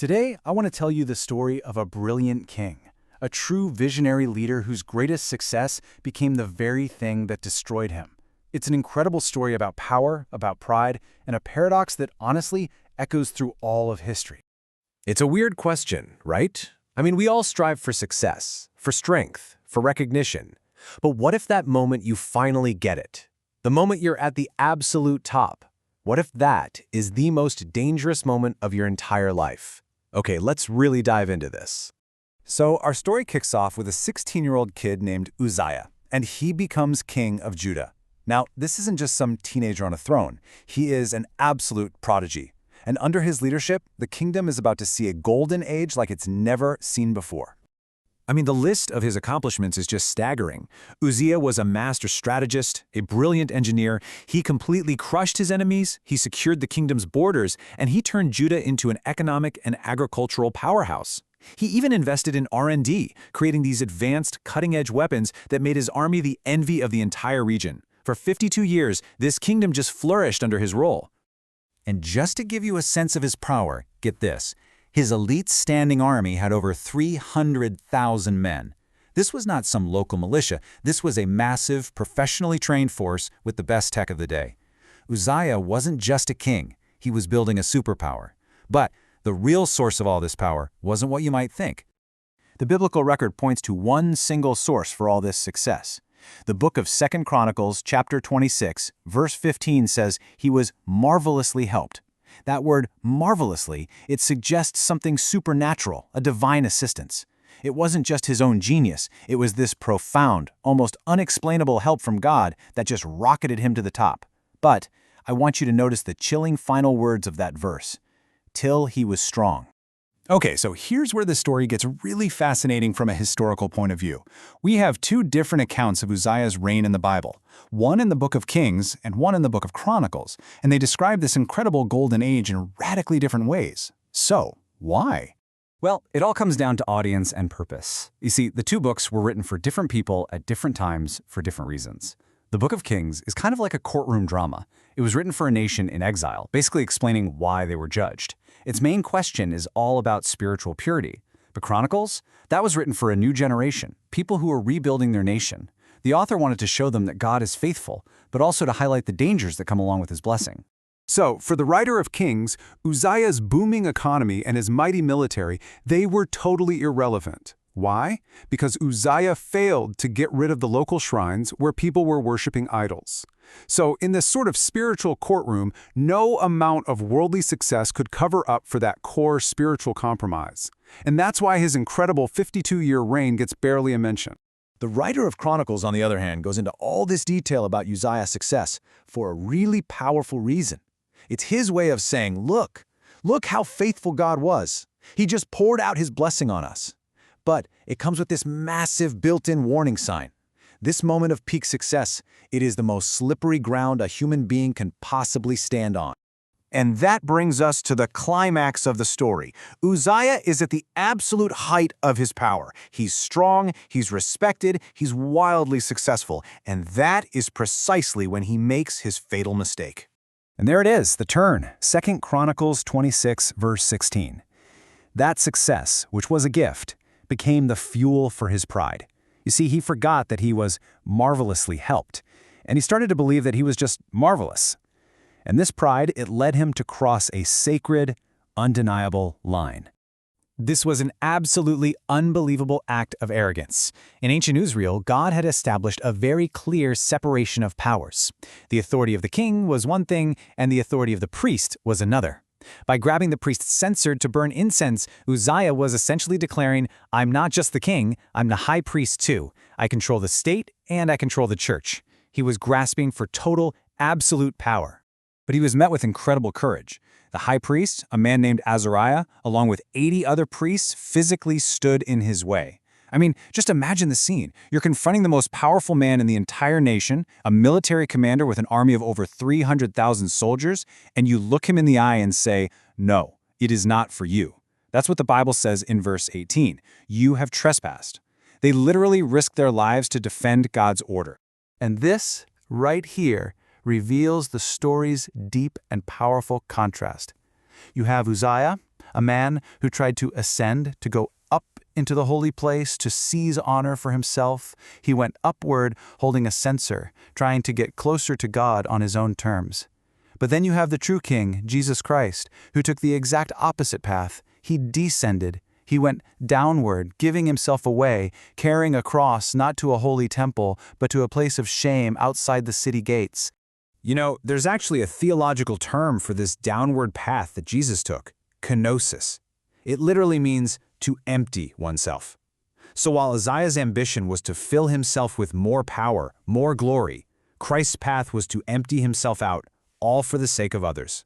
Today, I want to tell you the story of a brilliant king, a true visionary leader whose greatest success became the very thing that destroyed him. It's an incredible story about power, about pride, and a paradox that honestly echoes through all of history. It's a weird question, right? I mean, we all strive for success, for strength, for recognition. But what if that moment you finally get it? The moment you're at the absolute top? What if that is the most dangerous moment of your entire life? Okay, let's really dive into this. So our story kicks off with a 16-year-old kid named Uzziah, and he becomes king of Judah. Now, this isn't just some teenager on a throne. He is an absolute prodigy. And under his leadership, the kingdom is about to see a golden age like it's never seen before. I mean, the list of his accomplishments is just staggering. Uzziah was a master strategist, a brilliant engineer. He completely crushed his enemies, he secured the kingdom's borders, and he turned Judah into an economic and agricultural powerhouse. He even invested in R&D, creating these advanced, cutting-edge weapons that made his army the envy of the entire region. For 52 years, this kingdom just flourished under his rule. And just to give you a sense of his power, get this. His elite standing army had over 300,000 men. This was not some local militia. This was a massive, professionally trained force with the best tech of the day. Uzziah wasn't just a king. He was building a superpower. But the real source of all this power wasn't what you might think. The biblical record points to one single source for all this success. The book of 2 Chronicles, chapter 26, verse 15 says he was marvelously helped. That word marvelously, it suggests something supernatural, a divine assistance. It wasn't just his own genius, it was this profound, almost unexplainable help from God that just rocketed him to the top. But I want you to notice the chilling final words of that verse. Till he was strong. Okay, so here's where the story gets really fascinating from a historical point of view. We have two different accounts of Uzziah's reign in the Bible, one in the book of Kings and one in the book of Chronicles, and they describe this incredible golden age in radically different ways. So, why? Well, it all comes down to audience and purpose. You see, the two books were written for different people at different times for different reasons. The Book of Kings is kind of like a courtroom drama. It was written for a nation in exile, basically explaining why they were judged. Its main question is all about spiritual purity. But Chronicles? That was written for a new generation, people who are rebuilding their nation. The author wanted to show them that God is faithful, but also to highlight the dangers that come along with his blessing. So, for the writer of Kings, Uzziah's booming economy and his mighty military, they were totally irrelevant. Why? Because Uzziah failed to get rid of the local shrines where people were worshiping idols. So, in this sort of spiritual courtroom, no amount of worldly success could cover up for that core spiritual compromise. And that's why his incredible 52-year reign gets barely a mention. The writer of Chronicles, on the other hand, goes into all this detail about Uzziah's success for a really powerful reason. It's his way of saying, look how faithful God was. He just poured out his blessing on us. But it comes with this massive built-in warning sign. This moment of peak success, it is the most slippery ground a human being can possibly stand on. And that brings us to the climax of the story. Uzziah is at the absolute height of his power. He's strong, he's respected, he's wildly successful. And that is precisely when he makes his fatal mistake. And there it is, the turn, 2 Chronicles 26, verse 16. That success, which was a gift, became the fuel for his pride. You see, he forgot that he was marvelously helped, and he started to believe that he was just marvelous. And this pride, it led him to cross a sacred, undeniable line. This was an absolutely unbelievable act of arrogance. In ancient Israel, God had established a very clear separation of powers. The authority of the king was one thing, and the authority of the priest was another. By grabbing the priest's censer to burn incense, Uzziah was essentially declaring, I'm not just the king, I'm the high priest too. I control the state and I control the church. He was grasping for total, absolute power. But he was met with incredible courage. The high priest, a man named Azariah, along with 80 other priests, physically stood in his way. I mean, just imagine the scene. You're confronting the most powerful man in the entire nation, a military commander with an army of over 300,000 soldiers, and you look him in the eye and say, no, it is not for you. That's what the Bible says in verse 18. You have trespassed. They literally risked their lives to defend God's order. And this, right here, reveals the story's deep and powerful contrast. You have Uzziah, a man who tried to ascend, to go up into the holy place, to seize honor for himself. He went upward, holding a censer, trying to get closer to God on his own terms. But then you have the true king, Jesus Christ, who took the exact opposite path. He descended. He went downward, giving himself away, carrying a cross not to a holy temple, but to a place of shame outside the city gates. You know, there's actually a theological term for this downward path that Jesus took, Kenosis. It literally means to empty oneself. So while Uzziah's ambition was to fill himself with more power, more glory, Christ's path was to empty himself out, all for the sake of others.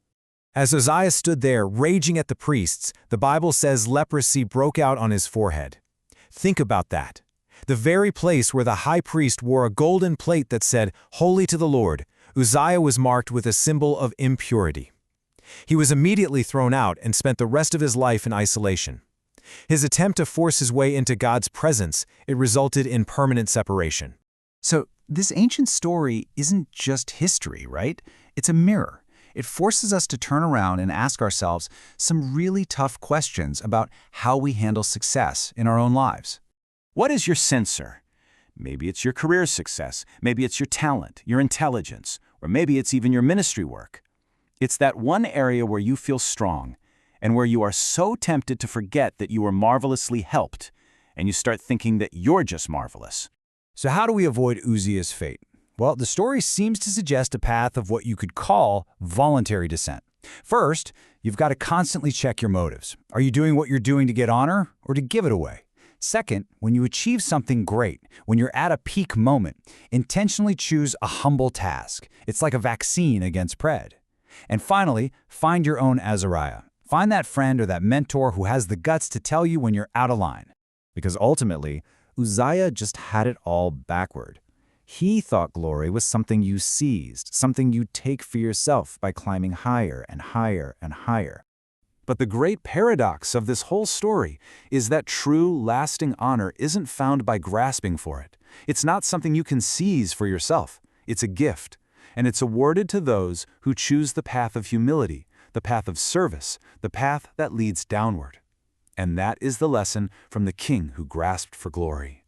As Uzziah stood there, raging at the priests, the Bible says leprosy broke out on his forehead. Think about that. The very place where the high priest wore a golden plate that said, "Holy to the Lord," Uzziah was marked with a symbol of impurity. He was immediately thrown out and spent the rest of his life in isolation. His attempt to force his way into God's presence, it resulted in permanent separation. So this ancient story isn't just history, right? It's a mirror. It forces us to turn around and ask ourselves some really tough questions about how we handle success in our own lives. What is your censer? Maybe it's your career success, maybe it's your talent, your intelligence, or maybe it's even your ministry work. It's that one area where you feel strong and where you are so tempted to forget that you were marvelously helped, and you start thinking that you're just marvelous. So how do we avoid Uzziah's fate? Well, the story seems to suggest a path of what you could call voluntary descent. First, you've got to constantly check your motives. Are you doing what you're doing to get honor or to give it away? Second, when you achieve something great, when you're at a peak moment, intentionally choose a humble task. It's like a vaccine against pride. And finally, find your own Azariah. Find that friend or that mentor who has the guts to tell you when you're out of line. Because ultimately, Uzziah just had it all backward. He thought glory was something you seized, something you take for yourself by climbing higher and higher and higher. But the great paradox of this whole story is that true, lasting honor isn't found by grasping for it. It's not something you can seize for yourself. It's a gift, and it's awarded to those who choose the path of humility, the path of service, the path that leads downward. And that is the lesson from the king who grasped for glory.